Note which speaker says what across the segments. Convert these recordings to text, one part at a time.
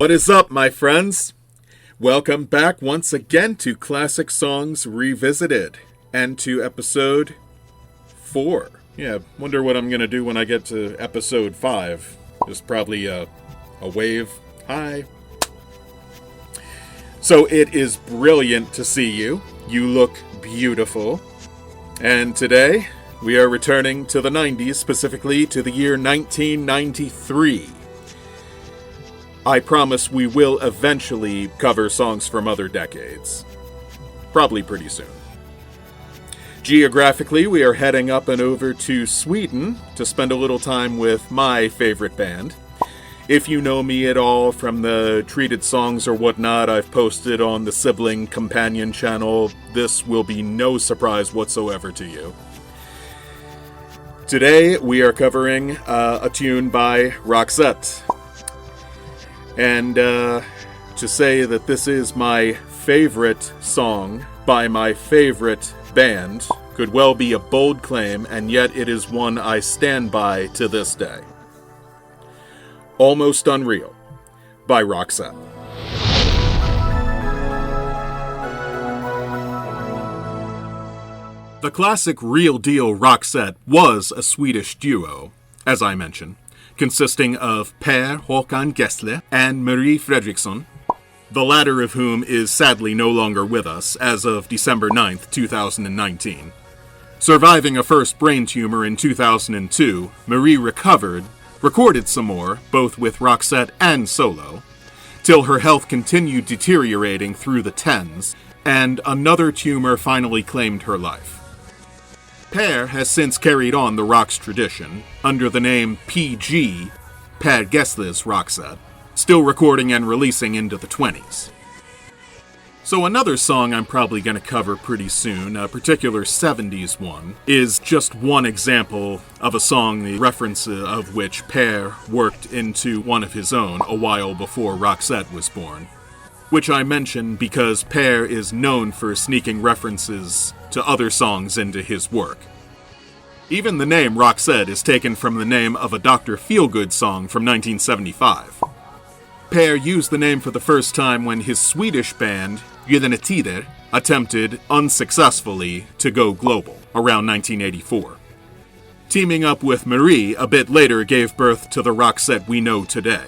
Speaker 1: What is up, my friends? Welcome back once again to Classic Songs Revisited, and to episode 4. Yeah, wonder what I'm gonna do when I get to episode 5. Just probably a wave. Hi. So it is brilliant to see you. You look beautiful. And today, we are returning to the 90s, specifically to the year 1993. I promise we will eventually cover songs from other decades. Probably pretty soon. Geographically, we are heading up and over to Sweden to spend a little time with my favorite band. If you know me at all from the treated songs or whatnot I've posted on the sibling companion channel, this will be no surprise whatsoever to you. Today, we are covering a tune by Roxette. And to say that this is my favorite song by my favorite band could well be a bold claim, and yet it is one I stand by to this day. Almost Unreal by Roxette. The classic Real Deal Roxette was a Swedish duo, as I mentioned, consisting of Per Håkan Gessle and Marie Fredriksson, the latter of whom is sadly no longer with us as of December 9th, 2019. Surviving a first brain tumor in 2002, Marie recovered, recorded some more, both with Roxette and solo, till her health continued deteriorating through the tens, and another tumor finally claimed her life. Per has since carried on the Rox tradition, under the name PG, Per Gessle's Roxette, still recording and releasing into the 20s. So another song I'm probably going to cover pretty soon, a particular 70s one, is just one example of a song the reference of which Per worked into one of his own a while before Roxette was born. Which I mention because Per is known for sneaking references to other songs into his work. Even the name Roxette is taken from the name of a Dr. Feelgood song from 1975. Per used the name for the first time when his Swedish band, Gyllene Tider, attempted, unsuccessfully, to go global, around 1984. Teaming up with Marie a bit later gave birth to the Roxette we know today.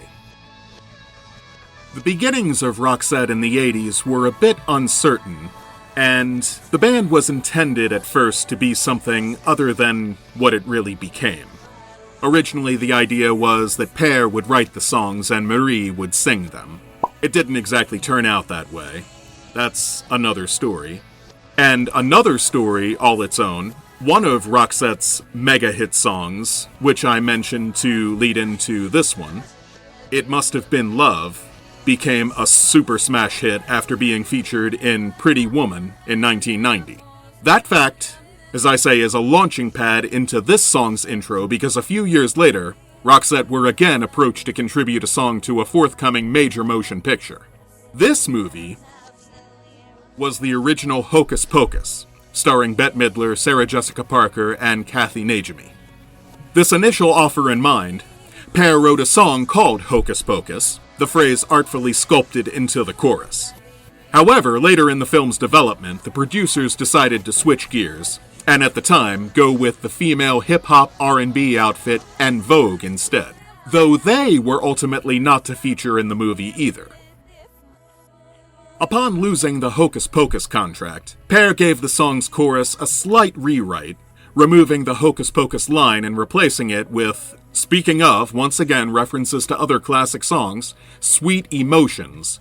Speaker 1: The beginnings of Roxette in the 80s were a bit uncertain, and the band was intended at first to be something other than what it really became. Originally, the idea was that Per would write the songs and Marie would sing them. It didn't exactly turn out that way. That's another story. And another story all its own, one of Roxette's mega hit songs, which I mentioned to lead into this one, It Must Have Been Love, became a super smash hit after being featured in Pretty Woman in 1990. That fact, as I say, is a launching pad into this song's intro because a few years later, Roxette were again approached to contribute a song to a forthcoming major motion picture. This movie was the original Hocus Pocus, starring Bette Midler, Sarah Jessica Parker, and Kathy Najimy. This initial offer in mind, Per wrote a song called Hocus Pocus, the phrase artfully sculpted into the chorus. However, later in the film's development, the producers decided to switch gears, and at the time, go with the female hip-hop R&B outfit En Vogue instead, though they were ultimately not to feature in the movie either. Upon losing the Hocus Pocus contract, Per gave the song's chorus a slight rewrite, removing the Hocus Pocus line and replacing it with, speaking of, once again references to other classic songs, Sweet Emotions,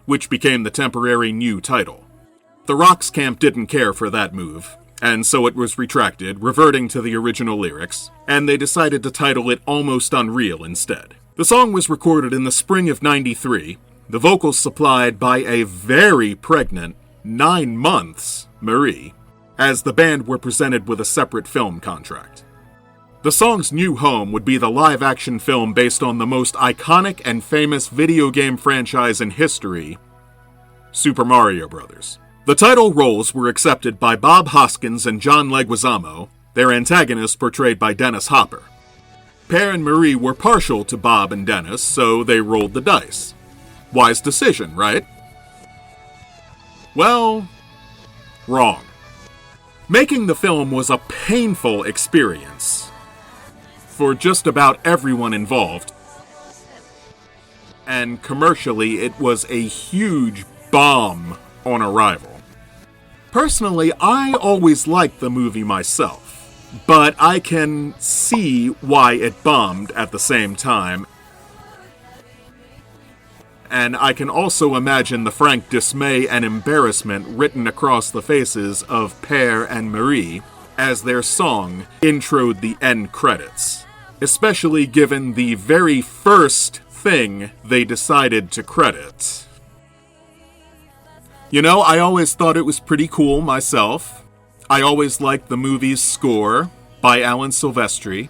Speaker 1: which became the temporary new title. The Rox camp didn't care for that move, and so it was retracted, reverting to the original lyrics, and they decided to title it Almost Unreal instead. The song was recorded in the spring of '93, the vocals supplied by a very pregnant, 9 months, Marie, as the band were presented with a separate film contract. The song's new home would be the live-action film based on the most iconic and famous video game franchise in history, Super Mario Bros. The title roles were accepted by Bob Hoskins and John Leguizamo, their antagonists portrayed by Dennis Hopper. Per and Marie were partial to Bob and Dennis, so they rolled the dice. Wise decision, right? Well, wrong. Making the film was a painful experience for just about everyone involved, and commercially it was a huge bomb on arrival. Personally, I always liked the movie myself, but I can see why it bombed at the same time. And I can also imagine the frank dismay and embarrassment written across the faces of Per and Marie as their song introed the end credits, especially given the very first thing they decided to credit. You know, I always thought it was pretty cool myself. I always liked the movie's score by Alan Silvestri,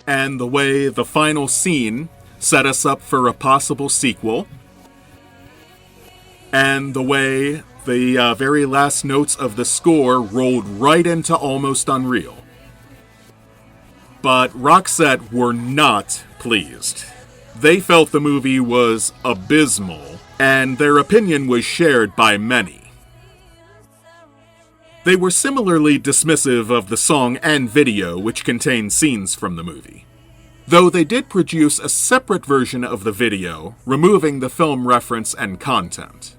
Speaker 1: and the way the final scene set us up for a possible sequel, and the way the very last notes of the score rolled right into Almost Unreal. But Roxette were not pleased. They felt the movie was abysmal, and their opinion was shared by many. They were similarly dismissive of the song and video, which contained scenes from the movie, though they did produce a separate version of the video, removing the film reference and content.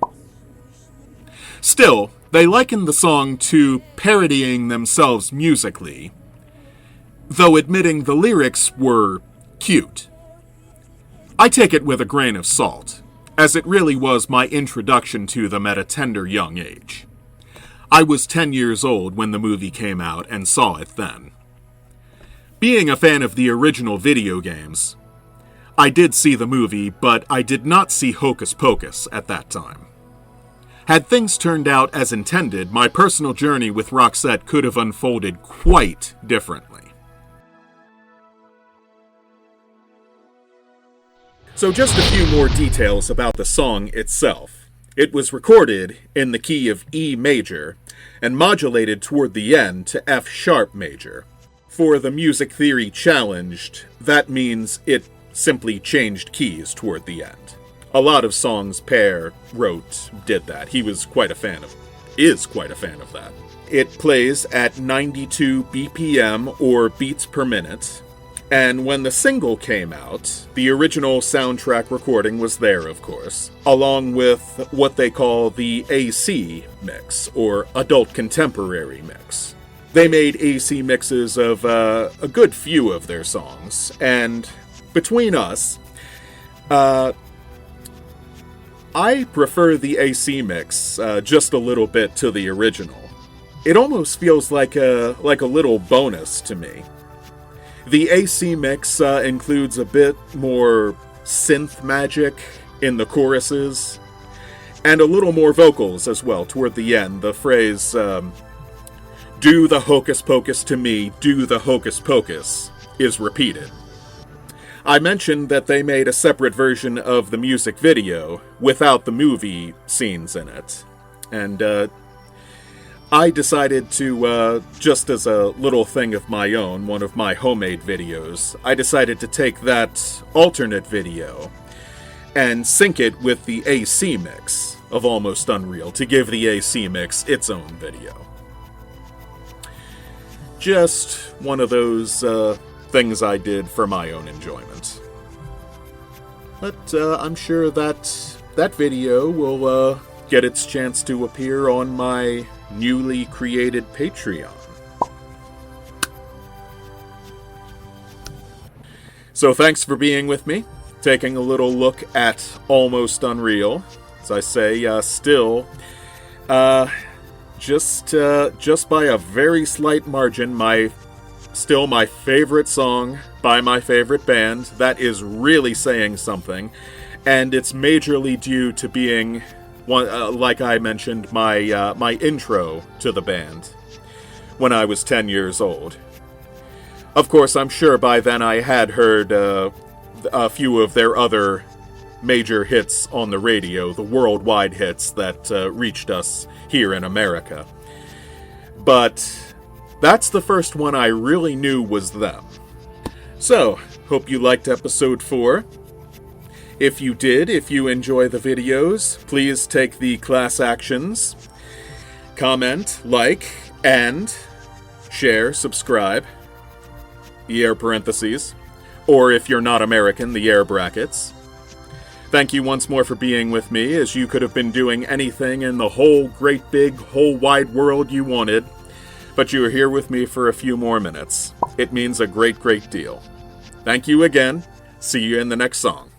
Speaker 1: Still, they likened the song to parodying themselves musically, though admitting the lyrics were cute. I take it with a grain of salt, as it really was my introduction to them at a tender young age. I was 10 years old when the movie came out and saw it then. Being a fan of the original video games, I did see the movie, but I did not see Hocus Pocus at that time. Had things turned out as intended, my personal journey with Roxette could have unfolded quite differently. So just a few more details about the song itself. It was recorded in the key of E major and modulated toward the end to F sharp major. For the music theory challenged, that means it simply changed keys toward the end. A lot of songs Per wrote did that. He was quite a fan of, is quite a fan of that. It plays at 92 BPM or beats per minute. And when the single came out, the original soundtrack recording was there, of course, along with what they call the AC mix, or adult contemporary mix. They made AC mixes of a good few of their songs, and between us, I prefer the AC mix just a little bit to the original. It almost feels like a little bonus to me. The AC mix includes a bit more synth magic in the choruses, and a little more vocals as well toward the end. The phrase, do the hocus pocus to me, do the hocus pocus, is repeated. I mentioned that they made a separate version of the music video without the movie scenes in it, and I decided to, just as a little thing of my own, one of my homemade videos, I decided to take that alternate video and sync it with the AC mix of Almost Unreal to give the AC mix its own video. Just one of those things I did for my own enjoyment. But I'm sure that video will get its chance to appear on my newly created Patreon. So thanks for being with me, taking a little look at Almost Unreal. As I say, still, just by a very slight margin, still my favorite song by my favorite band. That is really saying something, and it's majorly due to being like I mentioned, my intro to the band when I was 10 years old. Of course, I'm sure by then I had heard a few of their other major hits on the radio, the worldwide hits that reached us here in America. But that's the first one I really knew was them. So, Hope you liked episode 4. If you did, if you enjoy the videos, please take the class actions. Comment, like, and share, subscribe. The air parentheses. Or if you're not American, the air brackets. Thank you once more for being with me, as you could have been doing anything in the whole great big, whole wide world you wanted. But you are here with me for a few more minutes. It means a great, great deal. Thank you again. See you in the next song.